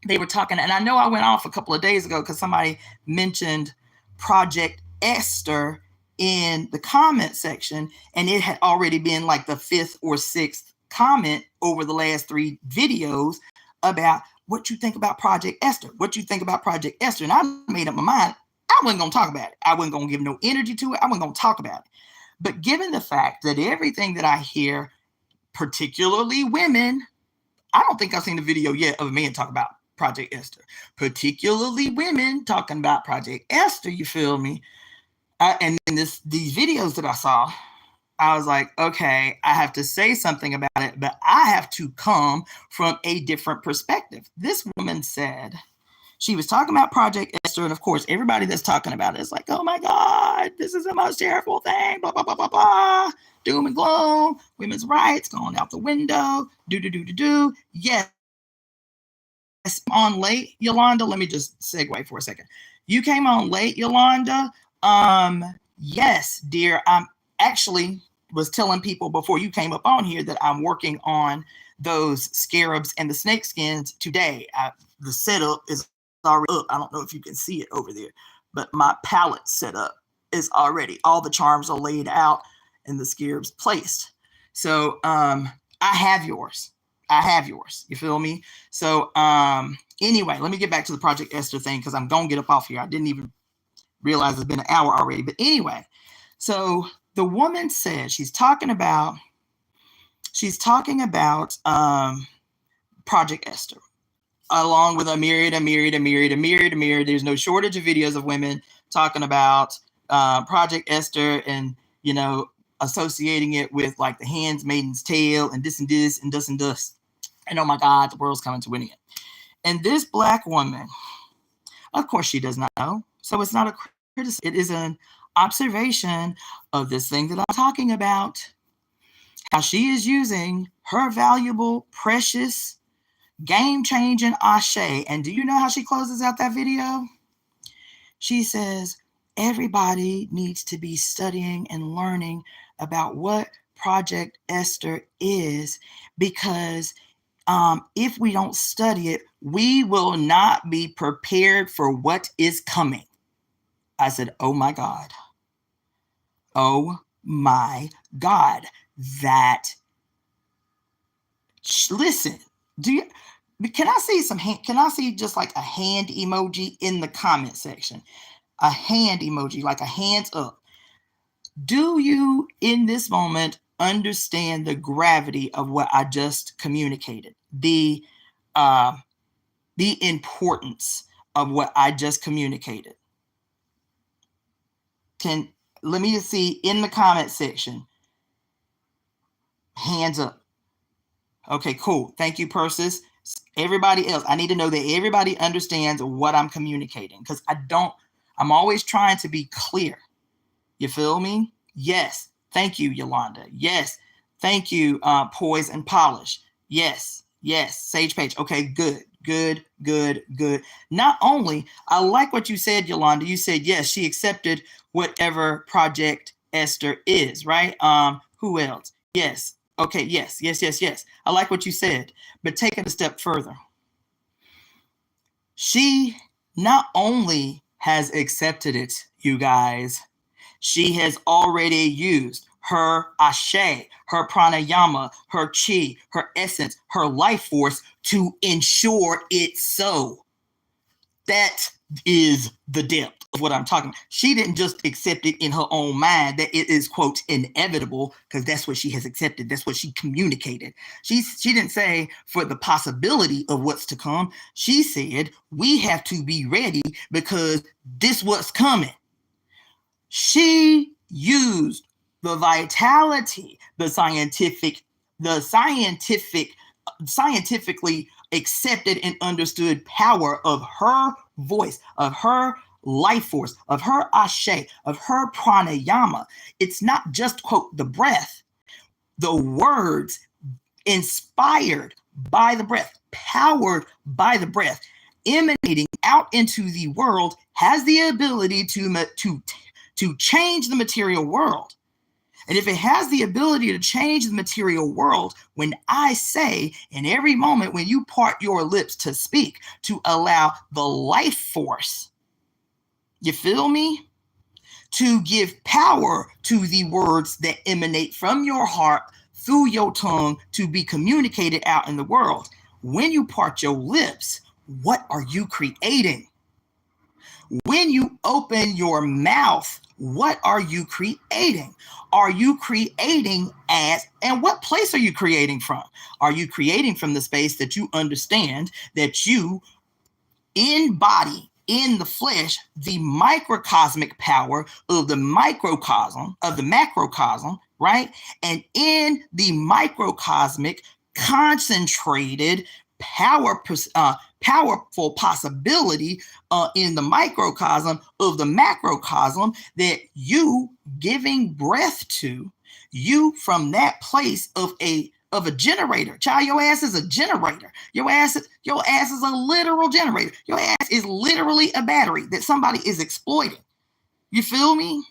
they were talking, and I know I went off a couple of days ago because somebody mentioned Project Esther in the comment section, and it had already been like the 5th or 6th comment over the last 3 videos about what you think about Project Esther, what you think about Project Esther. And I made up my mind, I wasn't going to talk about it. I wasn't going to give no energy to it. I wasn't going to talk about it. But given the fact that everything that I hear, particularly women, I don't think I've seen a video yet of a man talk about Project Esther, particularly women talking about Project Esther, you feel me? And in these videos that I saw, I was like, okay, I have to say something about it, but I have to come from a different perspective. This woman said, she was talking about Project Esther, and of course, everybody that's talking about it is like, oh my God, this is the most terrible thing, blah, blah, blah, blah, blah, doom and gloom, women's rights going out the window, do. Yes, on late, Yolanda, let me just segue for a second. You came on late, Yolanda. Yes, dear, I'm actually was telling people before you came up on here that I'm working on those scarabs and the snake skins today. The setup is already up. I don't know if you can see it over there, but my palette setup is already, all the charms are laid out and the scarabs placed. So I have yours. You feel me? So anyway, let me get back to the Project Esther thing, because I'm going to get up off here. I didn't even realize it's been an hour already. But anyway, so the woman said she's talking about Project Esther, along with a myriad. There's no shortage of videos of women talking about Project Esther and, associating it with like the Handmaid's Tale and this and this and this and this. And oh my God, the world's coming to an end. And this Black woman, of course, she does not know. So it's not a criticism. It is an observation of this thing that I'm talking about. How she is using her valuable, precious, game-changing ashe. And do you know how she closes out that video? She says, everybody needs to be studying and learning about what Project Esther is, because if we don't study it, we will not be prepared for what is coming. I said, oh my God. Oh my God. Listen, can I see can I see just like a hand emoji in the comment section? A hand emoji, like a hands up. Do you in this moment understand the gravity of what I just communicated? The importance of what I just communicated. Let me see in the comment section. Hands up. Okay, cool. Thank you, Persis. Everybody else, I need to know that everybody understands what I'm communicating, because I'm always trying to be clear. You feel me? Yes. Thank you, Yolanda. Yes. Thank you, Poise and Polish. Yes. Sage Page. Okay, good. Not only, I like what you said, Yolanda. You said, yes, she accepted whatever Project Esther is, right? Who else? Yes. Okay, yes. I like what you said, but take it a step further. She not only has accepted it, you guys, she has already used her ashe, her pranayama, her chi, her essence, her life force to ensure it's so. That is the depth of what I'm talking about. She didn't just accept it in her own mind that it is, quote, inevitable, because that's what she has accepted. That's what she communicated. She didn't say for the possibility of what's to come. She said, we have to be ready because this what's coming. She used the vitality, the scientifically accepted and understood power of her voice, of her life force, of her ashe, of her pranayama. It's not just, quote, the breath, the words inspired by the breath, powered by the breath, emanating out into the world, has the ability to change the material world. And if it has the ability to change the material world, when I say in every moment when you part your lips to speak, to allow the life force, you feel me? To give power to the words that emanate from your heart through your tongue to be communicated out in the world. When you part your lips, what are you creating? When you open your mouth, what are you creating? Are you creating and what place are you creating from? Are you creating from the space that you understand that you embody in the flesh the microcosmic power of the microcosm, of the macrocosm, right? And in the microcosmic concentrated powerful possibility in the microcosm of the macrocosm that you giving breath to, you from that place of a generator. Child, your ass is a generator. Your ass is a literal generator. Your ass is literally a battery that somebody is exploiting. You feel me?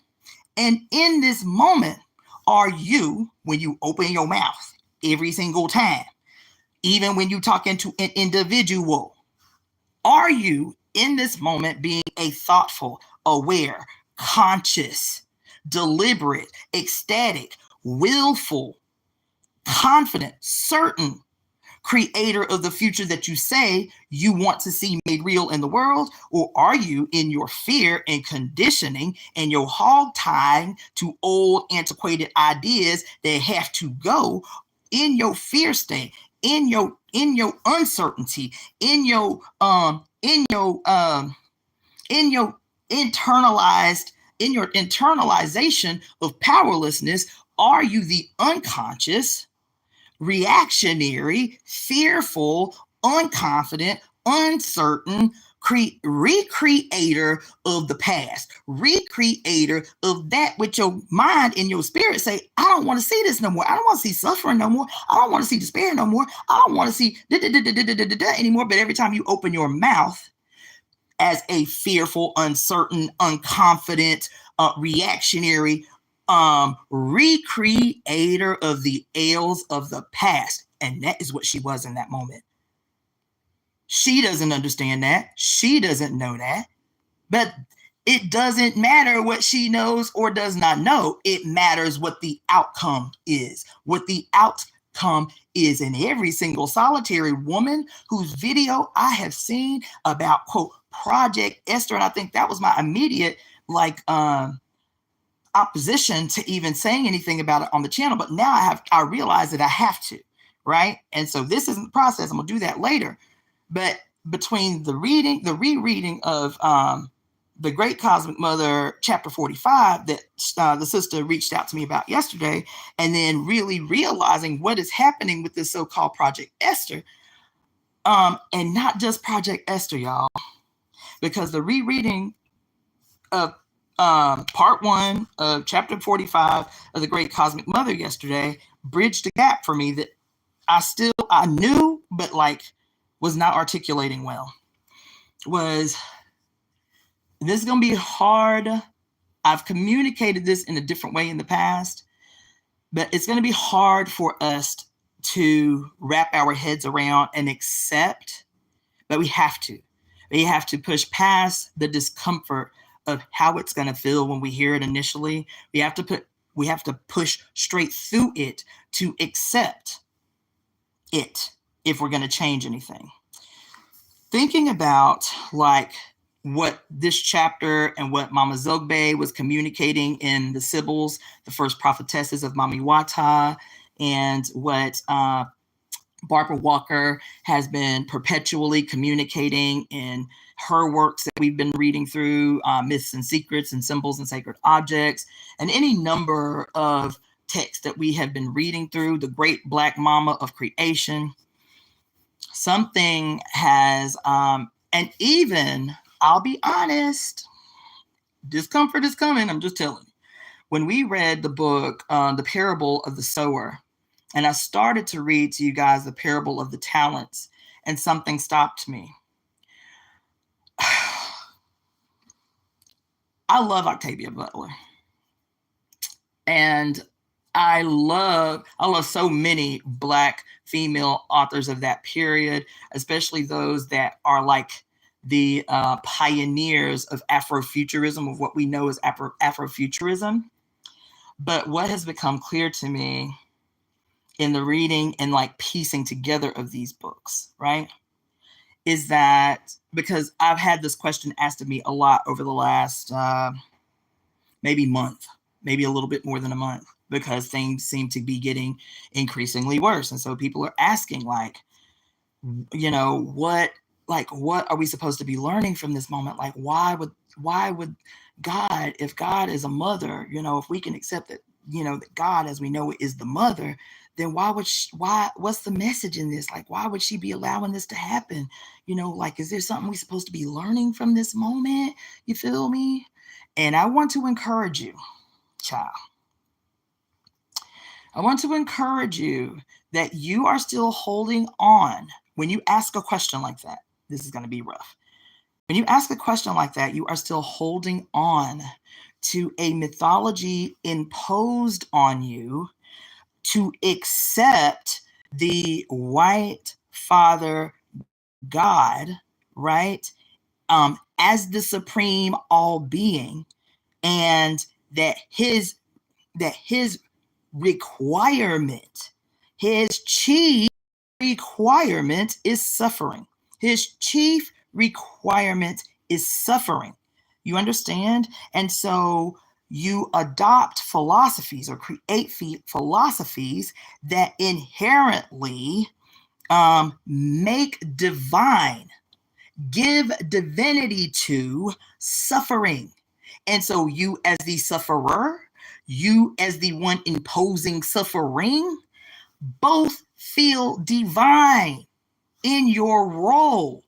And in this moment, are you, when you open your mouth every single time, even when you talk into an individual, are you in this moment being a thoughtful, aware, conscious, deliberate, ecstatic, willful, confident, certain creator of the future that you say you want to see made real in the world? Or are you in your fear and conditioning and your hog tying to old antiquated ideas that have to go in your fear state, in your uncertainty, in your internalization of powerlessness? Are you the unconscious, reactionary, fearful, unconfident, uncertain recreator of the past, recreator of that which your mind and your spirit say, I don't want to see this no more. I don't want to see suffering no more. I don't want to see despair no more. I don't want to see anymore. But every time you open your mouth as a fearful, uncertain, unconfident, reactionary, recreator of the ails of the past. And that is what she was in that moment. She doesn't understand that. She doesn't know that. But it doesn't matter what she knows or does not know. It matters what the outcome is. What the outcome is. And every single solitary woman whose video I have seen about, quote, Project Esther, and I think that was my immediate, opposition to even saying anything about it on the channel. But now I realize that I have to, right? And so this isn't the process. I'm gonna do that later. But between the rereading of the Great Cosmic Mother, chapter 45, that the sister reached out to me about yesterday, and then really realizing what is happening with this so-called Project Esther, and not just Project Esther, y'all, because the rereading of part 1 of chapter 45 of the Great Cosmic Mother yesterday bridged the gap for me that I knew, but like was not articulating well. Was this is going to be hard? I've communicated this in a different way in the past, but it's going to be hard for us to wrap our heads around and accept, but we have to. We have to push past the discomfort of how it's going to feel when we hear it initially. We have to push straight through it to accept it if we're going to change anything. Thinking about like what this chapter and what Mama Zogbe was communicating in the Sibyls, the first prophetesses of Mami Wata, and what Barbara Walker has been perpetually communicating in her works that we've been reading through, Myths and Secrets and Symbols and Sacred Objects, and any number of texts that we have been reading through, the Great Black Mama of Creation. Something has, and even, I'll be honest, discomfort is coming, I'm just telling you. When we read the book, The Parable of the Sower, and I started to read to you guys the Parable of the Talents, and something stopped me. I love Octavia Butler. And I love so many Black female authors of that period, especially those that are like the pioneers of Afrofuturism, of what we know as Afrofuturism. But what has become clear to me in the reading and like piecing together of these books, right, is that because I've had this question asked of me a lot over the last maybe month, maybe a little bit more than a month, because things seem to be getting increasingly worse. And so people are asking like, you know, what are we supposed to be learning from this moment? Like, why would God, if God is a mother, you know, if we can accept that, you know, that God, as we know, is the mother, then what's the message in this? Like, why would she be allowing this to happen? You know, like, is there something we're supposed to be learning from this moment? You feel me? And I want to encourage you, child. I want to encourage you that you are still holding on. When you ask a question like that, this is going to be rough. When you ask a question like that, you are still holding on to a mythology imposed on you to accept the white father God, right, as the supreme all being, and that his requirement, his chief requirement is suffering. His chief requirement is suffering. You understand? And so you adopt philosophies or create philosophies that inherently make divine, give divinity to suffering. And so you as the sufferer, you as the one imposing suffering, both feel divine in your role